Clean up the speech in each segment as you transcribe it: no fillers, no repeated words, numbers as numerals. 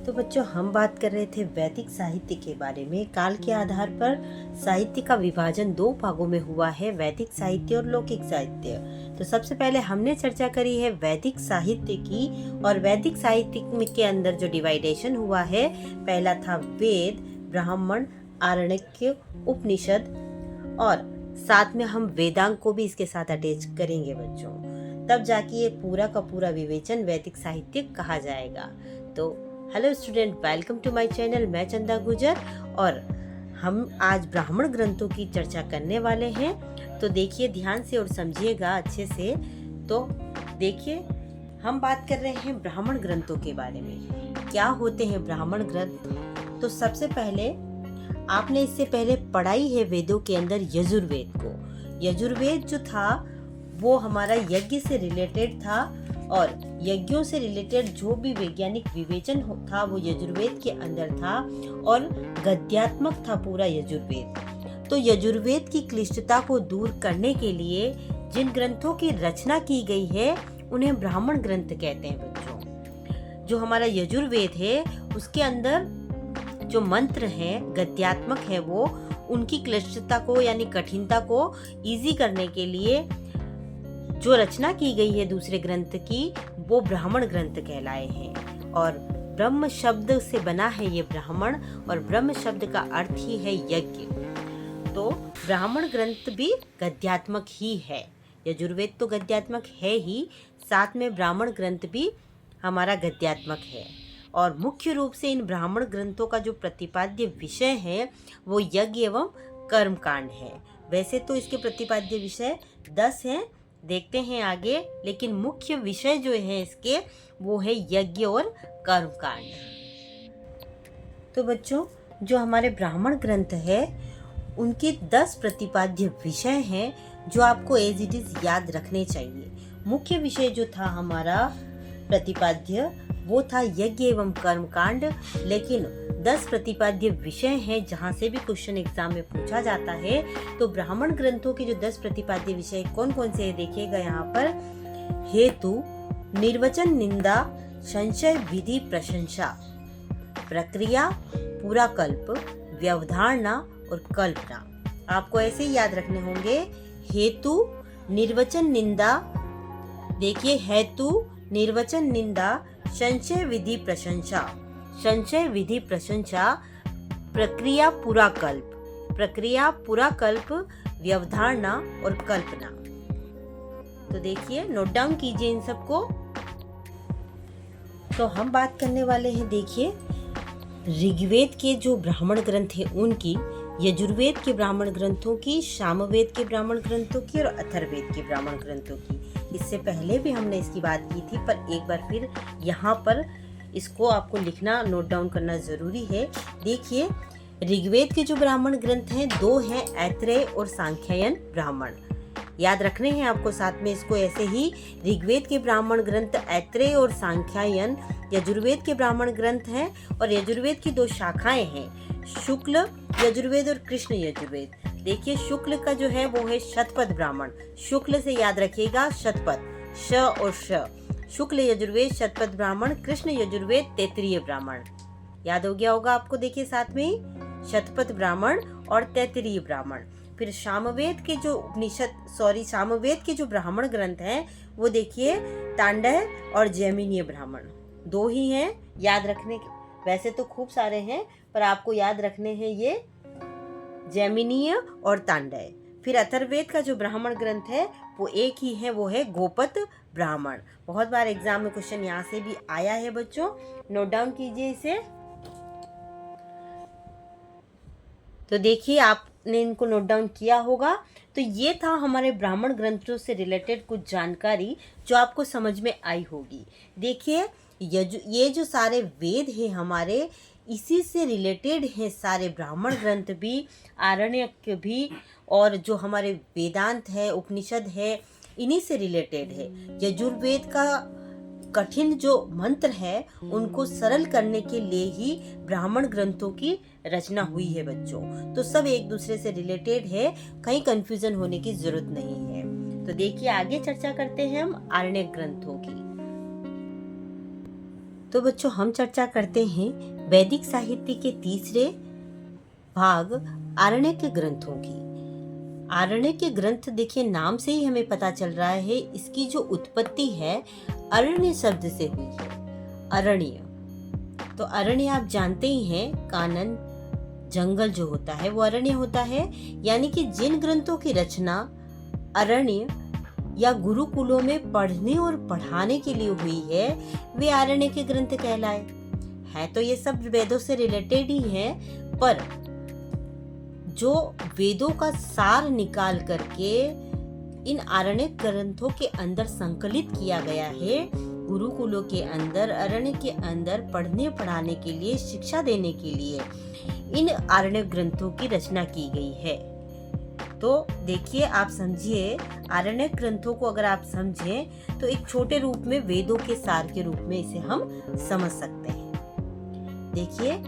तो बच्चों हम बात कर रहे थे वैदिक साहित्य के बारे में। काल के आधार पर साहित्य का विभाजन दो भागों में हुआ है, वैदिक साहित्य और लौकिक साहित्य। तो सबसे पहले हमने चर्चा करी है वैदिक साहित्य की, और वैदिक साहित्य के अंदर जो डिवाइडेशन हुआ है, पहला था वेद, ब्राह्मण, आरण्यक, उपनिषद, और साथ में हम वेदांग को भी इसके साथ अटैच करेंगे बच्चों। तब जाके ये पूरा का पूरा विवेचन वैदिक साहित्य कहा जाएगा। तो hello student, welcome to my channel. मैं चंदा गुजर और हम आज ब्राह्मण ग्रंथों की चर्चा करने वाले हैं। तो देखिए ध्यान से और समझिएगा अच्छे से। तो देखिए हम बात कर रहे हैं ब्राह्मण ग्रंथों के बारे में। क्या होते हैं ब्राह्मण ग्रंथ? तो सबसे पहले आपने इससे पहले पढ़ाई है वेदों के अंदर यजुर्वेद को। यजुर्वेद जो था वो हमारा यज्ञ से रिलेटेड था, और यज्ञों से रिलेटेड जो भी वैज्ञानिक विवेचन था वो यजुर्वेद के अंदर था, और गद्यात्मक था पूरा यजुर्वेद। तो यजुर्वेद की क्लिष्टता को दूर करने के लिए जिन ग्रंथों की रचना की गई है उन्हें ब्राह्मण ग्रंथ कहते हैं बच्चों। जो हमारा यजुर्वेद है उसके अंदर जो मंत्र हैं गद्यात्मक है, वो उनकी क्लिष्टता को यानी कठिनता को इजी करने के लिए जो रचना की गई है दूसरे ग्रंथ की, वो ब्राह्मण ग्रंथ कहलाए हैं। और ब्रह्म शब्द से बना है ये ब्राह्मण, और ब्रह्म शब्द का अर्थ ही है यज्ञ। तो ब्राह्मण ग्रंथ भी गद्यात्मक ही है। यजुर्वेद तो गद्यात्मक है ही, साथ में ब्राह्मण ग्रंथ भी हमारा गद्यात्मक है। और मुख्य रूप से इन ब्राह्मण ग्रंथों का जो प्रतिपाद्य विषय है वो यज्ञ एवं कर्म कांड है। वैसे तो इसके प्रतिपाद्य विषय 10 हैं, देखते हैं आगे, लेकिन मुख्य विषय जो है इसके वो है यज्ञ और कर्म कांड। तो बच्चों जो हमारे ब्राह्मण ग्रंथ है उनके 10 प्रतिपाद्य विषय हैं जो आपको एज इट इज याद रखने चाहिए। मुख्य विषय जो था हमारा प्रतिपाद्य वो था यज्ञ एवं कर्म कांड, लेकिन 10 प्रतिपाद्य विषय हैं जहाँ से भी क्वेश्चन एग्जाम में पूछा जाता है। तो ब्राह्मण ग्रंथों के जो 10 प्रतिपाद्य विषय कौन कौन से है देखिएगा यहाँ पर। हेतु, निर्वचन, निंदा, संशय, विधि, प्रशंसा, प्रक्रिया, पूरा कल्प, व्यवधारणा और कल्पना। आपको ऐसे ही याद रखने होंगे। हेतु, निर्वचन, निंदा, देखिए हेतु, निर्वचन, निंदा, संशय, विधि, प्रशंसा, संशय, विधि, प्रशंसा, प्रक्रिया, पूरा कल्प, व्यवधारणा और कल्पना। तो देखिए नोट डाउन कीजिए इन सबको। तो हम बात करने वाले हैं, देखिए ऋग्वेद के जो ब्राह्मण ग्रंथ है उनकी, यजुर्वेद के ब्राह्मण ग्रंथों की, सामवेद के ब्राह्मण ग्रंथों की और अथर्ववेद के ब्राह्मण ग्रंथों की। इससे पहले भी हमने इसकी बात की थी, पर एक बार फिर यहाँ पर इसको आपको लिखना, नोट डाउन करना जरूरी है। देखिए ऋग्वेद के जो ब्राह्मण ग्रंथ हैं 2 हैं, ऐत्रेय और सांख्यायन ब्राह्मण। याद रखने हैं आपको साथ में इसको ऐसे ही। ऋग्वेद के ब्राह्मण ग्रंथ ऐत्रेय और सांख्यायन, यजुर्वेद के ब्राह्मण ग्रंथ हैं, और यजुर्वेद की 2 शाखाएं हैं, शुक्ल यजुर्वेद और कृष्ण यजुर्वेद। देखिए शुक्ल का जो है वो है शतपथ ब्राह्मण। शुक्ल से याद रखिएगा शतपथ, श और श। शुक्ल यजुर्वेद शतपथ ब्राह्मण, कृष्ण यजुर्वेद तैत्तिरीय ब्राह्मण। याद हो गया होगा आपको। देखिए साथ में ही शतपथ ब्राह्मण और तैत्तिरीय ब्राह्मण। फिर सामवेद के जो ब्राह्मण ग्रंथ हैं वो देखिए तांडव और जैमिनीय ब्राह्मण। 2 ही हैं याद रखने के। वैसे तो खूब सारे हैं पर आपको याद रखने हैं ये जैमिनीय और तांडव। फिर अथर्ववेद का जो ब्राह्मण ग्रंथ है वो एक ही है, वो है गोपत ब्राह्मण। बहुत बार एग्जाम में क्वेश्चन यहाँ से भी आया है बच्चों, नोट डाउन कीजिए इसे। तो देखिए आपने इनको नोट डाउन किया होगा। तो ये था हमारे ब्राह्मण ग्रंथों से रिलेटेड कुछ जानकारी जो आपको समझ में आई होगी। देखिए ये जो सारे वेद हैं हमारे, इसी से रिलेटेड हैं सारे ब्राह्मण ग्रंथ भी, आरण्यक भी, और जो हमारे वेदांत है, उपनिषद है, इन्हीं से रिलेटेड है। यजुर्वेद का कठिन जो मंत्र है उनको सरल करने के लिए ही ब्राह्मण ग्रंथों की रचना हुई है बच्चों। तो सब एक दूसरे से रिलेटेड है, कहीं कंफ्यूजन होने की जरूरत नहीं है। तो देखिए आगे चर्चा करते हैं हम आरण्यक ग्रंथों की। तो बच्चों हम चर्चा करते हैं वैदिक साहित्य के तीसरे भाग आरण्यक ग्रंथों की। आरण्यक ग्रंथ देखिए नाम से ही हमें पता चल रहा है इसकी जो उत्पत्ति है अरण्य शब्द से हुई है। अरण्य, तो अरण्य आप जानते ही हैं, कानन जंगल जो होता है वो अरण्य होता है। यानी कि जिन ग्रंथों की रचना अरण्य या गुरुकुलों में पढ़ने और पढ़ाने के लिए हुई है वे आरण्य के ग्रंथ कहलाए हैं। तो ये सब वेदों से रिलेटेड ही है, पर जो वेदों का सार निकाल करके इन आरण्य ग्रंथों के अंदर संकलित किया गया है, गुरुकुलों के अंदर, अरण्य के अंदर पढ़ने पढ़ाने के लिए, शिक्षा देने के लिए इन आरण्य ग्रंथों की रचना की गई है। तो देखिए आप समझिए, आरण्य ग्रंथों को अगर आप समझें तो एक छोटे रूप में वेदों के सार के रूप में इसे हम समझ सकते हैं। देखिए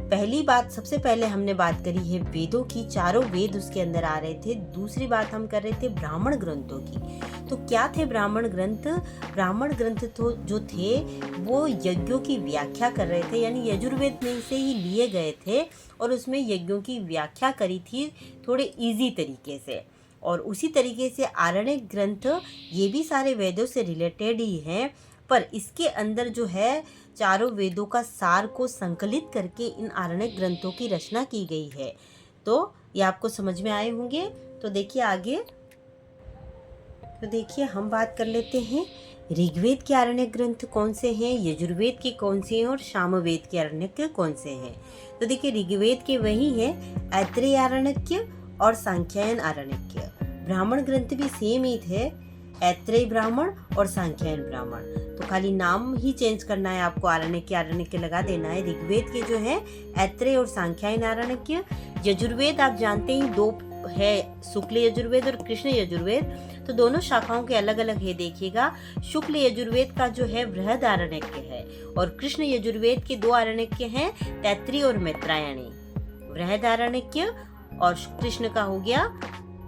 पहली बात, सबसे पहले हमने बात करी है वेदों की, चारों वेद उसके अंदर आ रहे थे। दूसरी बात हम कर रहे थे ब्राह्मण ग्रंथों की। तो क्या थे ब्राह्मण ग्रंथ? ब्राह्मण ग्रंथ तो जो थे वो यज्ञों की व्याख्या कर रहे थे, यानी यजुर्वेद में से ही लिए गए थे और उसमें यज्ञों की व्याख्या करी थी थोड़े इजी तरीके से। और उसी तरीके से आरण्य ग्रंथ ये भी सारे वेदों से रिलेटेड ही हैं, पर इसके अंदर जो है चारों वेदों का सार को संकलित करके इन आरण्य ग्रंथों की रचना की गई है। तो ये आपको समझ में आए होंगे। तो देखिए आगे, तो देखिए हम बात कर लेते हैं ऋग्वेद के आरण्य ग्रंथ कौन से हैं, यजुर्वेद के कौन से हैं और सामवेद के आरण्यक कौन से हैं। तो देखिए ऋग्वेद के वही हैं ऐत्रेय आरण्यक और सांख्यायन आरण्यक। ब्राह्मण ग्रंथ भी सेम ही थे, ऐत्रेय ब्राह्मण और सांख्यायन ब्राह्मण। तो खाली नाम ही चेंज करना है आपको, आरण्य के लगा देना है। ऋग्वेद के जो है ऐत्रेय और सांख्यायन आरण्यक। यजुर्वेद आप जानते ही दो है, शुक्ल यजुर्वेद और कृष्ण यजुर्वेद। तो दोनों शाखाओं के अलग अलग है। देखिएगा शुक्ल यजुर्वेद का जो है बृहद आरण्यक है और कृष्ण यजुर्वेद के दो आरण्यक हैं, तैत्तिरीय और मैत्रायणी। बृहद आरण्यक और कृष्ण का हो गया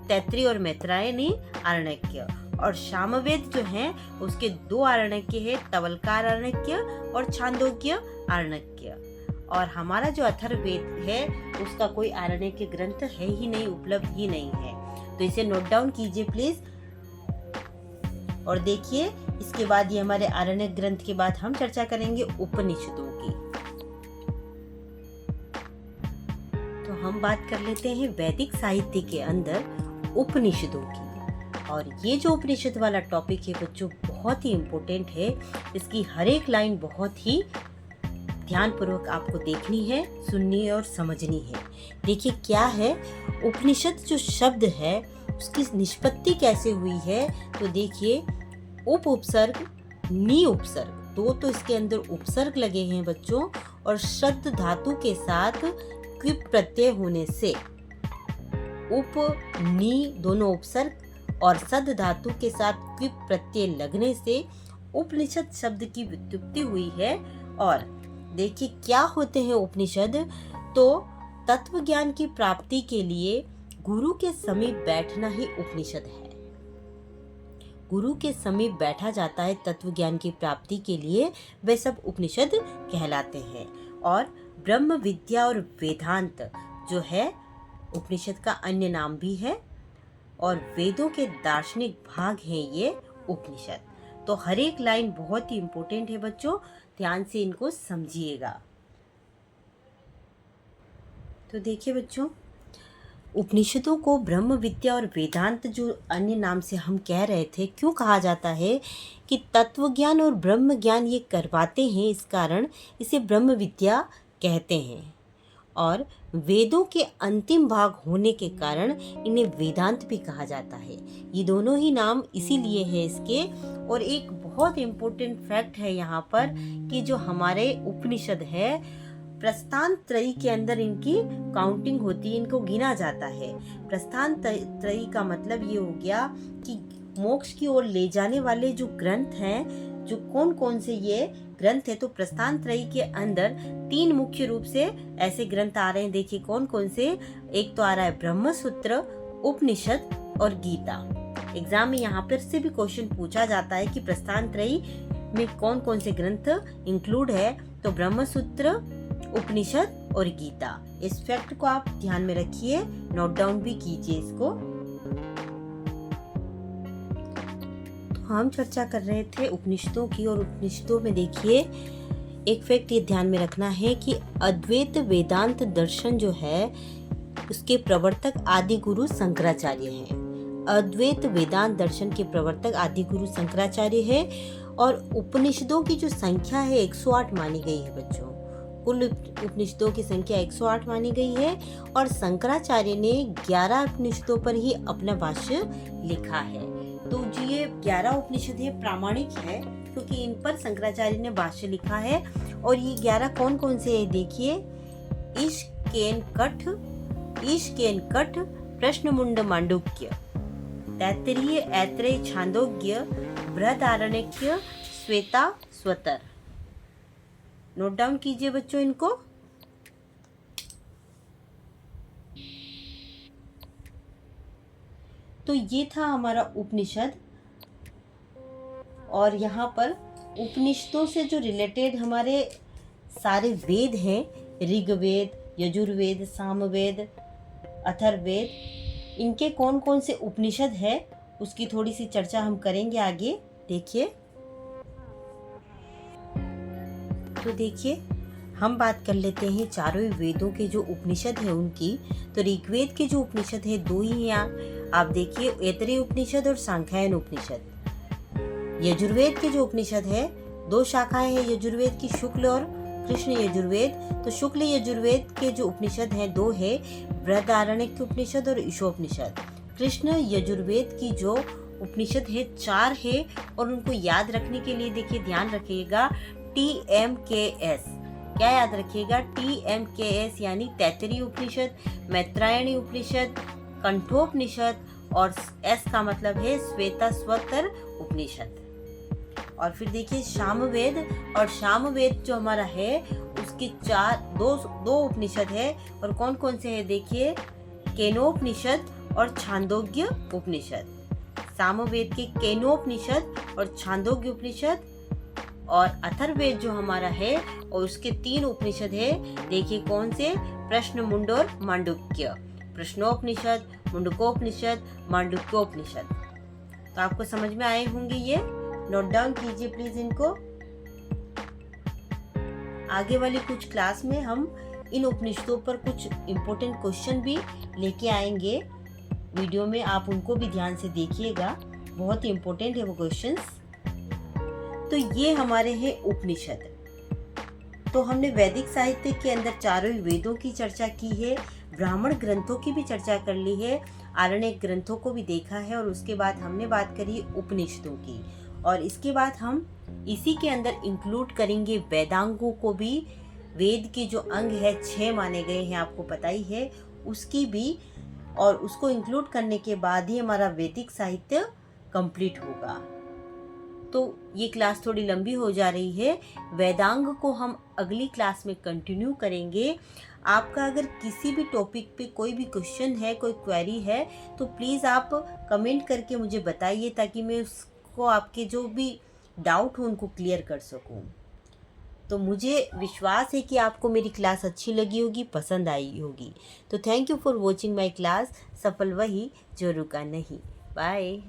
तैत्तिरीय और मैत्रायणी आरण्यक। और सामवेद जो है उसके दो आरण्यक है, तवलकार आरण्यक और छांदोग्य आरण्यक। और हमारा जो अथर्ववेद है उसका कोई आरण्यक ग्रंथ है ही नहीं, उपलब्ध ही नहीं है। तो इसे नोट डाउन कीजिए प्लीज। और देखिए इसके बाद ये हमारे आरण्य ग्रंथ के बाद हम चर्चा करेंगे उपनिषदों की। तो हम बात कर लेते हैं वैदिक साहित्य के अंदर उपनिषदों की। और ये जो उपनिषद वाला टॉपिक है बच्चों बहुत ही इम्पोर्टेंट है। इसकी हर एक लाइन बहुत ही ध्यानपूर्वक आपको देखनी है, सुननी है और समझनी है। देखिए क्या है उपनिषद जो शब्द है उसकी निष्पत्ति कैसे हुई है। तो देखिए उप उपसर्ग, नी उपसर्ग, दो तो इसके अंदर उपसर्ग लगे हैं बच्चों, और शब्द धातु के साथ क्विप प्रत्यय होने से उप नी दोनों उपसर्ग और सद धातु के साथ क्विप प्रत्यय लगने से उपनिषद शब्द की व्युत्पत्ति हुई है। और देखिए क्या होते हैं उपनिषद, तो तत्व ज्ञान की प्राप्ति के लिए गुरु के समीप बैठना ही उपनिषद है। गुरु के समीप बैठा जाता है तत्व ज्ञान की प्राप्ति के लिए, वे सब उपनिषद कहलाते हैं। और ब्रह्म विद्या और वेदांत जो है उपनिषद का अन्य नाम भी है, और वेदों के दार्शनिक भाग हैं ये उपनिषद। तो हर एक लाइन बहुत ही इम्पोर्टेंट है बच्चों, ध्यान से इनको समझिएगा। तो देखिए बच्चों, उपनिषदों को ब्रह्म विद्या और वेदांत जो अन्य नाम से हम कह रहे थे, क्यों कहा जाता है कि तत्व ज्ञान और ब्रह्म ज्ञान ये करवाते हैं, इस कारण इसे ब्रह्म विद्या कहते हैं। और वेदों के अंतिम भाग होने के कारण इन्हें वेदांत भी कहा जाता है। ये दोनों ही नाम इसीलिए है इसके। और एक बहुत इम्पोर्टेंट फैक्ट है यहाँ पर कि जो हमारे उपनिषद है प्रस्थान त्रयी के अंदर इनकी काउंटिंग होती है, इनको गिना जाता है। प्रस्थान त्रयी का मतलब ये हो गया कि मोक्ष की ओर ले जाने वाले जो ग्रंथ हैं, जो कौन कौन से ये ग्रंथ है। तो प्रस्थान त्रयी के अंदर तीन मुख्य रूप से ऐसे ग्रंथ आ रहे हैं। देखिए कौन कौन से, एक तो आ रहा है ब्रह्म सूत्र, उपनिषद और गीता। एग्जाम में यहाँ पर से भी क्वेश्चन पूछा जाता है कि प्रस्थान त्रयी में कौन कौन से ग्रंथ इंक्लूड है, तो ब्रह्मसूत्र, उपनिषद और गीता। इस फैक्ट को आप ध्यान में रखिए, नोट डाउन भी कीजिए इसको। तो हम चर्चा कर रहे थे उपनिषदों की, और उपनिषदों में देखिए एक फैक्ट ये ध्यान में रखना है कि अद्वैत वेदांत दर्शन जो है उसके प्रवर्तक आदि गुरु शंकराचार्य हैं। अद्वैत वेदांत दर्शन के प्रवर्तक आदि गुरु शंकराचार्य है, और उपनिषदों की जो संख्या है 108 मानी गई है बच्चों। कुल उपनिषदों की संख्या 108 मानी गई है, और शंकराचार्य ने 11 उपनिषदों पर ही अपना भाष्य लिखा है। तो जो ये 11 उपनिषद है प्रामाणिक है, क्योंकि इन पर शंकराचार्य ने भाष्य लिखा है। और ये 11 कौन कौन से है देखिए, ईश केन कठ, प्रश्न मुंड मांडुक्य, तैत्तिरीय, ऐत्रेय, छांदोग्य, बृहदारण्यक, श्वेता, स्वतर। नोट डाउन कीजिए बच्चों इनको। तो ये था हमारा उपनिषद, और यहाँ पर उपनिषदों से जो रिलेटेड हमारे सारे वेद हैं, ऋग्वेद, यजुर्वेद, सामवेद, अथर्ववेद, इनके कौन कौन से उपनिषद है उसकी थोड़ी सी चर्चा हम करेंगे आगे। देखिए, तो देखिए हम बात कर लेते हैं चारों वेदों के जो उपनिषद है उनकी। तो ऋग्वेद के जो उपनिषद है 2 ही हैं, आप देखिए, ऐतरेय उपनिषद और सांख्यायन उपनिषद। यजुर्वेद के जो उपनिषद है 2 शाखाएं हैं यजुर्वेद की, शुक्ल और कृष्ण यजुर्वेद। तो शुक्ल यजुर्वेद के जो उपनिषद हैं 2 है, बृहदारण्यक उपनिषद और ईशोपनिषद। कृष्ण यजुर्वेद की जो उपनिषद है 4 है, और उनको याद रखने के लिए देखिए ध्यान रखिएगा TMKS। क्या याद रखिएगा? TMKS यानी तैत्तिरीय उपनिषद, मैत्रायणी उपनिषद, कंठोपनिषद, और S का मतलब है श्वेताश्वतर उपनिषद। और फिर देखिए सामवेद, और सामवेद जो हमारा है उसके दो उपनिषद है, और कौन कौन से है देखिए, केनोपनिषद और छांदोग्य उपनिषद। सामवेद के केनोपनिषद और छांदोग्य उपनिषद, और अथर्ववेद जो हमारा है और उसके 3 उपनिषद है, देखिए कौन से, प्रश्न, मुंड और मांडुक्य। प्रश्नोपनिषद, मुंडकोपनिषद, मांडुक्योपनिषद। तो आपको समझ में आए होंगे ये, नोट डाउन कीजिए प्लीज इनको। आगे वाली कुछ क्लास में हम इन उपनिषदों पर कुछ इम्पोर्टेंट क्वेश्चन भी लेके आएंगे वीडियो में, आप उनको भी ध्यान से देखिएगा, बहुत ही इम्पोर्टेंट है वो क्वेश्चंस। तो ये हमारे हैं उपनिषद। तो हमने वैदिक साहित्य के अंदर चारों वेदों की चर्चा की है, ब्राह्मण ग्रंथों की भी चर्चा कर ली है, आरण्यक ग्रंथों को भी देखा है, और उसके बाद हमने बात करी उपनिषदों की। और इसके बाद हम इसी के अंदर इंक्लूड करेंगे वेदांगों को भी। वेद के जो अंग है 6 माने गए हैं, आपको पता ही है, उसकी भी, और उसको इंक्लूड करने के बाद ही हमारा वैदिक साहित्य कंप्लीट होगा। तो ये क्लास थोड़ी लंबी हो जा रही है, वेदांग को हम अगली क्लास में कंटिन्यू करेंगे। आपका अगर किसी भी टॉपिक पे कोई भी क्वेश्चन है, कोई क्वेरी है, तो प्लीज़ आप कमेंट करके मुझे बताइए, ताकि मैं उसको, आपके जो भी डाउट हो उनको क्लियर कर सकूं। तो मुझे विश्वास है कि आपको मेरी क्लास अच्छी लगी होगी, पसंद आई होगी। तो thank you for watching my class. सफल वही जो रुका नहीं। बाय।